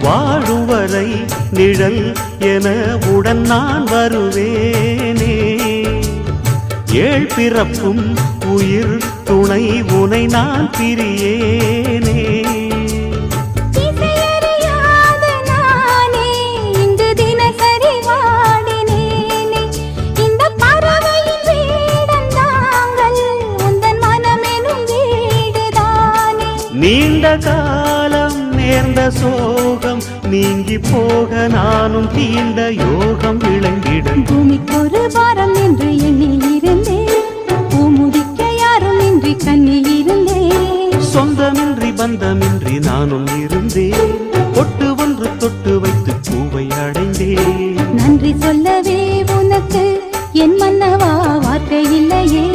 வாழும் வரை நிழல் என உடன் நான் வருவேனே. ஏழ் பிறப்பும் உயிர் துணை உனை நான் பிரியேனே. நீண்ட காலம் நேர்ந்த சோகம் நீங்கி போக நானும் தீண்ட யோகம் விளங்கிடும். பூமிக்கொரு வாரம் என்று எண்ணி இருந்தேன், பூமுடிக்க யாரும் இன்றி கண்ணி இருந்தேன். சொந்தமின்றி பந்தமின்றி நானும் இருந்தேன், பொட்டு ஒன்று தொட்டு வைத்து பூவை அடைந்தேன். நன்றி சொல்லவே உனக்கு என் மன்னவா வார்த்தை இல்லையே.